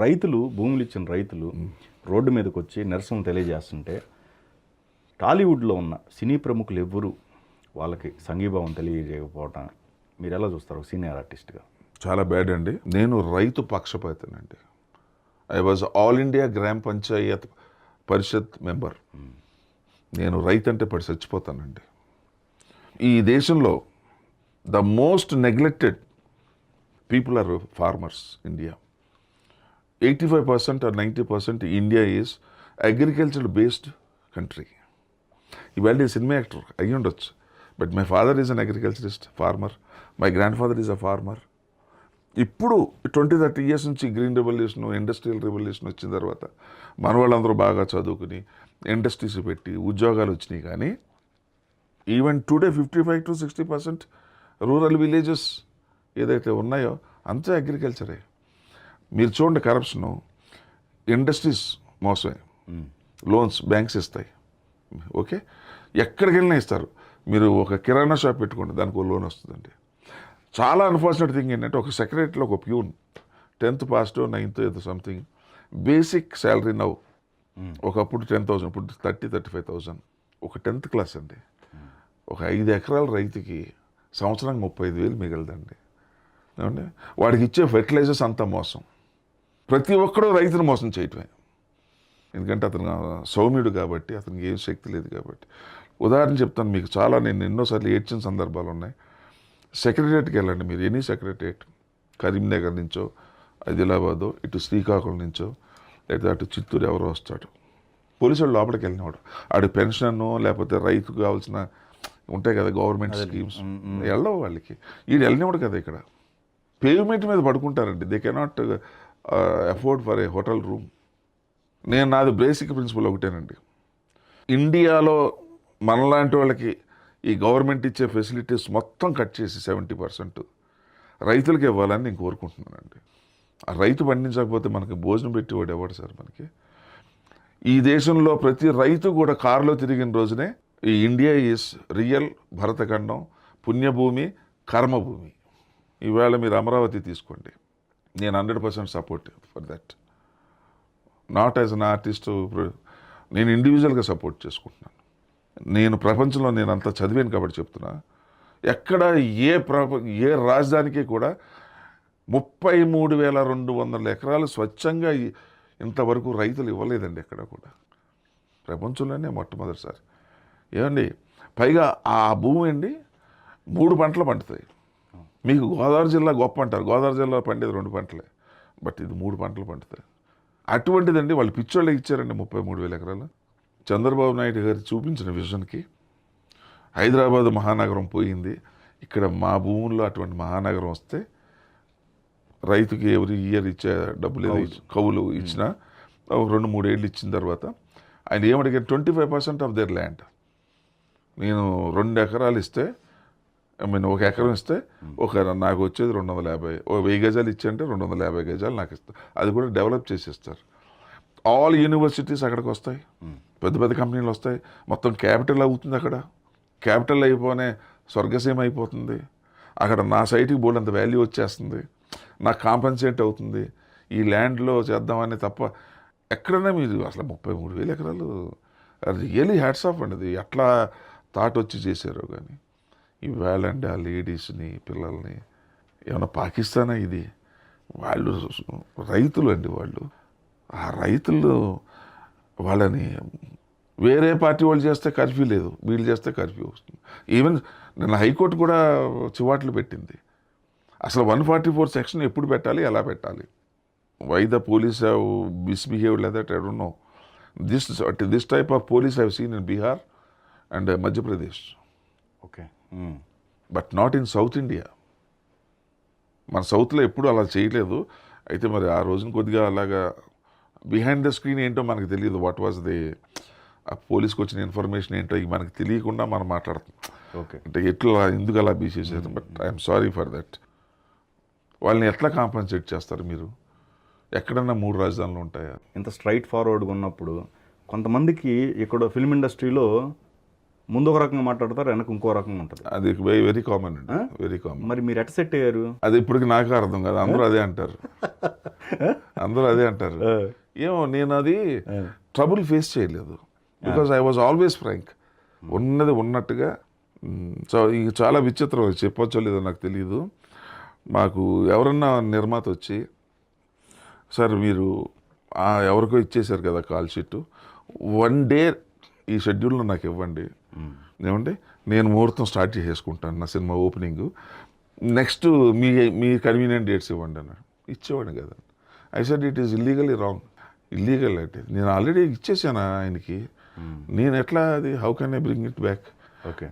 రైతులు భూములు ఇచ్చిన రైతులు రోడ్డు మీదకి వచ్చి నిరసన తెలియజేస్తుంటే టాలీవుడ్లో ఉన్న సినీ ప్రముఖులు ఎవ్వరూ వాళ్ళకి సంఘీభావం తెలియజేయకపోవటం మీరు ఎలా చూస్తారు సీనియర్ ఆర్టిస్ట్గా? చాలా బ్యాడ్ అండి. నేను రైతు పక్షపాతనండి. ఐ వాజ్ ఆల్ ఇండియా గ్రామ పంచాయత్ పరిషత్ మెంబర్. నేను రైతు అంటే పడి చచ్చిపోతానండి. ఈ దేశంలో the most neglected people are farmers. India 85% or 90% India is agriculture based country. ఇవాళ సినిమా యాక్టర్ అయ్యి ఉండొచ్చు, but my father is an agriculturist, farmer. My grandfather is a farmer. ఇప్పుడు 20-30 years నుంచి గ్రీన్ రెవల్యూషన్, ఇండస్ట్రియల్ రెవల్యూషన్ వచ్చిన తర్వాత మన వాళ్ళందరూ బాగా చదువుకుని ఇండస్ట్రీస్ పెట్టి ఉద్యోగాలు వచ్చినాయి. కానీ ఈవెన్ టుడే 55-60% రూరల్ విలేజెస్ ఏదైతే ఉన్నాయో అంతా అగ్రికల్చరే. మీరు చూడండి, కరప్షను, ఇండస్ట్రీస్ మోసమే, లోన్స్ బ్యాంక్స్ ఇస్తాయి. ఓకే, ఎక్కడికి వెళ్ళినా ఇస్తారు. మీరు ఒక కిరాణా షాప్ పెట్టుకోండి, దానికి లోన్ వస్తుందండి. చాలా అన్ఫార్చునేట్ థింగ్ ఏంటంటే ఒక సెక్రటరీలో ఒక ప్యూన్ 10th పాస్ 9th ఏదో సంథింగ్ బేసిక్ శాలరీ నవ్వు. ఒకప్పుడు 10,000, ఇప్పుడు 30-35,000. ఒక 10th క్లాస్ అండి. ఒక 5 ఎకరాల రైతుకి సంవత్సరానికి 35,000 మిగలదండి. ఏమండి, వాడికి ఇచ్చే ఫెర్టిలైజర్స్ అంతా మోసం. ప్రతి ఒక్కడూ రైతును మోసం చేయటమే. ఎందుకంటే అతను సౌమ్యుడు కాబట్టి, అతనికి ఏం శక్తి లేదు కాబట్టి. ఉదాహరణ చెప్తాను మీకు, చాలా నేను ఎన్నోసార్లు ఏడ్చిన సందర్భాలు ఉన్నాయి. సెక్రటరియట్కి వెళ్ళండి మీరు, ఎనీ సెక్రటరియట్, కరీంనగర్ నుంచో, ఆదిలాబాదో, ఇటు శ్రీకాకుళం నుంచో, లేదా అటు చిత్తూరు ఎవరో వస్తాడు. పోలీసు వాళ్ళు లోపలికి వెళ్ళినవాడు, ఆడు పెన్షన్ లేకపోతే రైతుకు కావాల్సిన ఉంటాయి కదా గవర్నమెంట్ స్కీమ్స్, వెళ్ళవు వాళ్ళకి. వీడు వెళ్ళినవాడు కదా. ఇక్కడ పేమెంట్ మీద పడుకుంటారండి. They cannot afford for a hotel room. నాది బేసిక్ ప్రిన్సిపల్ ఒకటేనండి, ఇండియాలో మనలాంటి వాళ్ళకి ఈ గవర్నమెంట్ ఇచ్చే ఫెసిలిటీస్ మొత్తం కట్ చేసి 70% రైతులకి ఇవ్వాలని నేను కోరుకుంటున్నానండి. ఆ రైతు పండించకపోతే మనకి భోజనం పెట్టేవాడు ఎవడు సార్ మనకి? ఈ దేశంలో ప్రతి రైతు కూడా కారులో తిరిగిన రోజునే ఈ ఇండియా ఈజ్ రియల్ భరతఖండం, పుణ్యభూమి, కర్మభూమి. ఈవేళ మీరు అమరావతి తీసుకోండి, నేను 100% support for that. Not as an artist, నేను ఇండివిజువల్గా సపోర్ట్ చేసుకుంటున్నాను. నేను ప్రపంచంలో నేను అంతా చదివాను కాబట్టి చెప్తున్నా. ఎక్కడ ఏ రాజధానికి కూడా 33,200 ఎకరాలు స్వచ్ఛంగా ఇంతవరకు రైతులు ఇవ్వలేదండి ఎక్కడ కూడా, ప్రపంచంలోనే మొట్టమొదటిసారి. ఏమండి, పైగా ఆ భూమి అండి 3 పంటలు పండుతాయి. మీకు గోదావరి జిల్లా గొప్ప అంటారు, గోదావరి జిల్లా పండేది 2 పంటలే, బట్ ఇది 3 పంటలు పండుతాయి. అటువంటిదండి వాళ్ళు పిచ్చోళ్ళకి ఇచ్చారండి 33,000 ఎకరాలు. చంద్రబాబు నాయుడు గారు చూపించిన విజన్కి హైదరాబాద్ మహానగరం పోయింది. ఇక్కడ మా భూముల్లో అటువంటి మహానగరం వస్తే రైతుకి ఎవరి ఇయర్ ఇచ్చే డబ్బులు ఏదో కవులు ఇచ్చినా ఒక 2-3 ఏళ్ళు ఇచ్చిన తర్వాత ఆయన ఏమడిగారు, 25% ఆఫ్ దేర్ ల్యాండ్. నేను 2 ఎకరాలు ఇస్తే, ఒక ఎకరం ఇస్తే నాకు వచ్చేది 250, 1000 గజాలు ఇచ్చాయంటే 250 గజాలు నాకు ఇస్తారు. అది కూడా డెవలప్ చేసి ఇస్తారు. ఆల్ యూనివర్సిటీస్ అక్కడికి వస్తాయి, పెద్ద పెద్ద కంపెనీలు వస్తాయి, మొత్తం క్యాపిటల్ అవుతుంది. అక్కడ క్యాపిటల్ అయిపోనే స్వర్గసీమ అయిపోతుంది. అక్కడ నా సైట్కి బోర్డు అంత వాల్యూ వచ్చేస్తుంది, నాకు కాంపెన్సేట్ అవుతుంది. ఈ ల్యాండ్లో చేద్దామని తప్ప ఎక్కడైనా మీరు అసలు 33,000 ఎకరాలు రియలీ హ్యాట్స్ ఆఫ్ అండి. అది ఎట్లా థాట్ వచ్చి చేశారో. కానీ ఇవాళండి ఆ లేడీస్ని, పిల్లల్ని ఏమన్నా పాకిస్తానా ఇది? వాళ్ళు రైతులు అండి, వాళ్ళు ఆ రైతులు వాళ్ళని వేరే పార్టీ వాళ్ళు చేస్తే కర్ఫ్యూ లేదు, వీళ్ళు చేస్తే కర్ఫ్యూ వస్తుంది. ఈవెన్ నిన్న హైకోర్టు కూడా చివాట్లు పెట్టింది. అసలు 144 సెక్షన్ ఎప్పుడు పెట్టాలి, ఎలా పెట్టాలి? Why the police have misbehaved like that, I don't know. This type of police have seen in Bihar and Madhya Pradesh. Okay, but not in South India. మన సౌత్లో ఎప్పుడు అలా చేయలేదు. అయితే మరి ఆ రోజున కొద్దిగా అలాగా బిహైండ్ ద స్క్రీన్ ఏంటో మనకు తెలియదు. వాట్ వాజ్ ది ఆ పోలీస్కి వచ్చిన ఇన్ఫర్మేషన్ ఏంటో ఇవి మనకు తెలియకుండా మనం మాట్లాడుతాం. ఓకే, అంటే ఎట్లా ఎందుకు అలా బీసేసారు? But I'm sorry for that. వాళ్ళని ఎట్లా కాంపన్సేట్ చేస్తారు మీరు? ఎక్కడన్నా 3 రాజధానులు ఉంటాయా? ఇంత స్ట్రైట్ ఫార్వర్డ్గా ఉన్నప్పుడు కొంతమందికి ఇక్కడ ఫిల్మ్ ఇండస్ట్రీలో ముందు ఒక రకంగా మాట్లాడతారు, వెనక ఇంకో రకంగా ఉంటుంది. అది వెరీ కామన్ అండి, వెరీ కామన్. మరి మీరు ఎట్ట సెట్ అయ్యారు? అది ఇప్పటికి నాకు అర్థం కదా, అందరూ అదే అంటారు. అందరూ అదే అంటారు. ఏమో నేను అది ట్రబుల్ ఫేస్ చేయలేదు, because I was always frank. ఉన్నది ఉన్నట్టుగా. సో ఇది చాలా విచిత్రం, చెప్పొచ్చో లేదో నాకు తెలియదు. మాకు ఎవరన్నా నిర్మాత వచ్చి, సార్ మీరు ఎవరికో ఇచ్చేశారు కదా కాల్ షీట్, 1 డే ఈ షెడ్యూల్లో నాకు ఇవ్వండి, ఏమంటే నేను ముహూర్తం స్టార్ట్ చేసేసుకుంటాను నా సినిమా ఓపెనింగ్, నెక్స్ట్ మీ కన్వీనియంట్ డేట్స్ ఇవ్వండి అన్నాడు. ఇచ్చేవాడిని కదా. I said it is illegally wrong. Illegal అంటే నేను ఆల్రెడీ ఇచ్చేసాను ఆయనకి, నేను ఎట్లా అది how can I bring it back? Okay.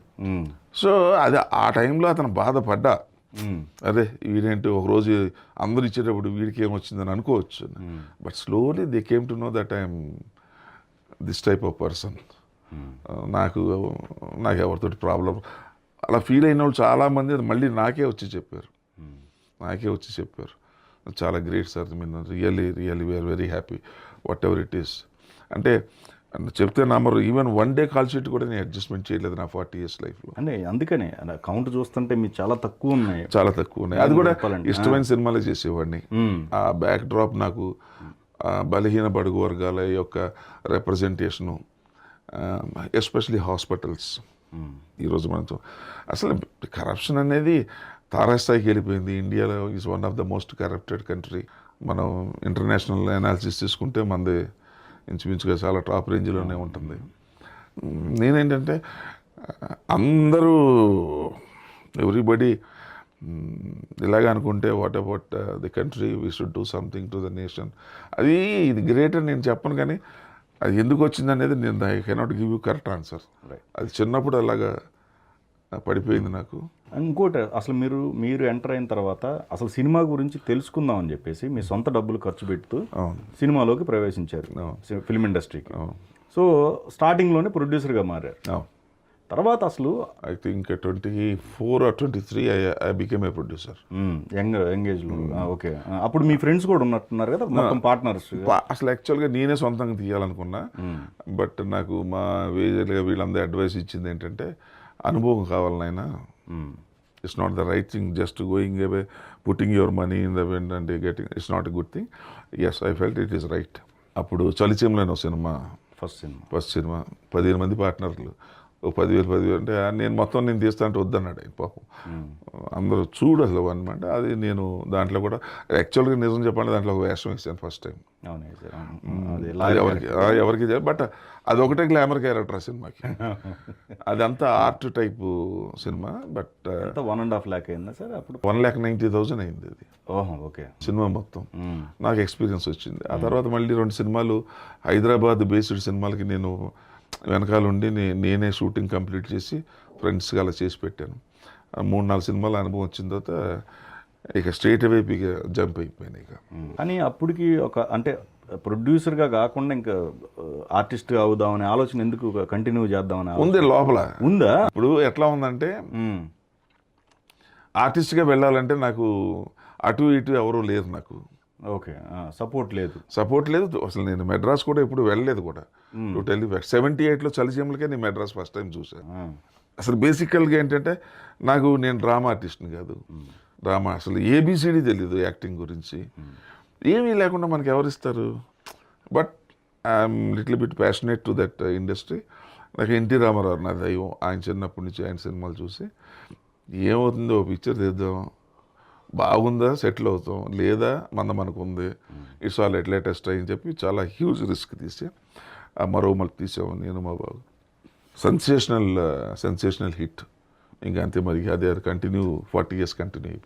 So అది ఆ టైంలో అతను బాధపడ్డా. అదే వీడేంటి ఒకరోజు అందరు ఇచ్చేటప్పుడు వీడికి ఏమొచ్చిందని అనుకోవచ్చు. But slowly they came to know that I'm this type of person. నాకు ఎవరితో ప్రాబ్లం అలా ఫీల్ అయిన వాళ్ళు చాలామంది అది మళ్ళీ నాకే వచ్చి చెప్పారు. చాలా గ్రేట్ సార్, మీరు really we are very happy whatever it is అంటే చెప్తే నమ్మరు. ఈవెన్ 1 డే కాల్ షీట్ కూడా నేను అడ్జస్ట్మెంట్ చేయలేదు నా 40 years లైఫ్లో. అంటే అందుకనే కౌంట్ చూస్తుంటే మీరు చాలా తక్కువ ఉన్నాయి. అది కూడా ఇష్టమైన సినిమాలే చేసేవాడిని. ఆ బ్యాక్ డ్రాప్ నాకు బలహీన బడుగు వర్గాల యొక్క రిప్రజెంటేషను, ఎస్పెషలీ హాస్పిటల్స్. ఈరోజు మనతో అసలు కరప్షన్ అనేది తారాస్థాయికి వెళ్ళిపోయింది. ఇండియాలో is one of the most corrupted country. మనం ఇంటర్నేషనల్ అనాలిసిస్ తీసుకుంటే మనది ఇంచుమించుగా చాలా టాప్ రేంజ్లోనే ఉంటుంది. నేనేంటంటే అందరూ ఎవ్రీబడి ఇలాగ అనుకుంటే what about the country, we should do something to the nation. ఇది గ్రేట్ అని నేను చెప్పను, కానీ అది ఎందుకు వచ్చింది అనేది నేను I cannot give you correct answer. అది చిన్నప్పుడు అలాగా పడిపోయింది నాకు. ఇంకోటి అసలు మీరు ఎంటర్ అయిన తర్వాత అసలు సినిమా గురించి తెలుసుకుందాం అని చెప్పేసి మీ సొంత డబ్బులు ఖర్చు పెడుతూ సినిమాలోకి ప్రవేశించారు, ఫిల్మ్ ఇండస్ట్రీకి. సో స్టార్టింగ్లోనే ప్రొడ్యూసర్గా మారారు. తర్వాత అసలు I think 24 or 23 I became a producer. Young ఏజ్లో. ఓకే. అప్పుడు మీ ఫ్రెండ్స్ కూడా ఉన్నట్టున్నారు కదా, మొత్తం పార్ట్నర్స్. అసలు యాక్చువల్గా నేనే సొంతంగా తీయాలనుకున్నా, బట్ నాకు మా వేజర్గా వీళ్ళందరూ అడ్వైస్ ఇచ్చింది ఏంటంటే అనుభవం కావాలి నాయన, it's not the right thing just going away putting your money in the wind and getting, it's not a good thing. Yes, I felt it is right. అప్పుడు చలిచీమలేని సినిమా, ఫస్ట్ సినిమా 15 మంది పార్ట్నర్లు, 10,000 అంటే నేను తీస్తా అంటే వద్దన్నాడు ఆయన పాపం. అందరూ చూడు అసలు అనమాట. అది నేను దాంట్లో కూడా యాక్చువల్గా నిజం చెప్పాలంటే దాంట్లో ఒక వేషం వేసాను ఫస్ట్ టైం. ఎవరికి బట్ అదొకటే గ్లామర్ క్యారెక్టర్ ఆ సినిమాకి. అదంతా art type cinema. But 1.5 lakh అయిందా సార్ అప్పుడు? 1,90,000 అయింది అది. ఓకే. సినిమా మొత్తం నాకు ఎక్స్పీరియన్స్ వచ్చింది. ఆ తర్వాత మళ్ళీ 2 సినిమాలు హైదరాబాద్ బేస్డ్ సినిమాలకి నేను వెనకాల ఉండి నేనే షూటింగ్ కంప్లీట్ చేసి ఫ్రెండ్స్కి అలా చేసి పెట్టాను. 3-4 సినిమాల అనుభవం వచ్చిన తర్వాత ఇక స్ట్రైట్ అవే జంప్ అయిపోయాను ఇక. కానీ అప్పటికి అంటే ప్రొడ్యూసర్గా కాకుండా ఇంకా ఆర్టిస్ట్గా అవుదామనే ఆలోచన ఎందుకు కంటిన్యూ చేద్దామని ఉంది లోపల ఉందా? ఇప్పుడు ఎట్లా ఉందంటే ఆర్టిస్ట్గా వెళ్ళాలంటే నాకు అటు ఇటు ఎవరూ లేరు నాకు. ఓకే. సపోర్ట్ లేదు అసలు. నేను మెడ్రాస్ కూడా ఎప్పుడు వెళ్ళలేదు కూడా. టు టెల్ యూ ఫ్యాక్ట్ 78లో చలిచీమలకే నేను మెడ్రాస్ ఫస్ట్ టైం చూసాను. అసలు బేసికల్గా ఏంటంటే నేను డ్రామా ఆర్టిస్ట్ని కాదు. డ్రామా అసలు ఏబిసిడి తెలీదు యాక్టింగ్ గురించి. ఏమీ లేకుండా మనకి ఎవరిస్తారు. But I'm little bit passionate to that industry. నాకు ఎన్టీ రామారావు నా దైవం. ఆయన చిన్నప్పటి నుంచి ఆయన సినిమాలు చూసి ఏమవుతుందో పిక్చర్ తీద్దాం, బాగుందా సెటిల్ అవుతాం, లేదా మనకు ఉంది, ఇట్స్ ఆల్ ఎట్ లేటెస్ట్ అని చెప్పి చాలా హ్యూజ్ రిస్క్ తీసి ఆ మరో మళ్ళీ తీసాము నేను మా బాబు. Sensational hit. ఇంకా అంతే మరి. అది కంటిన్యూ 40 years కంటిన్యూ అయిపోయింది.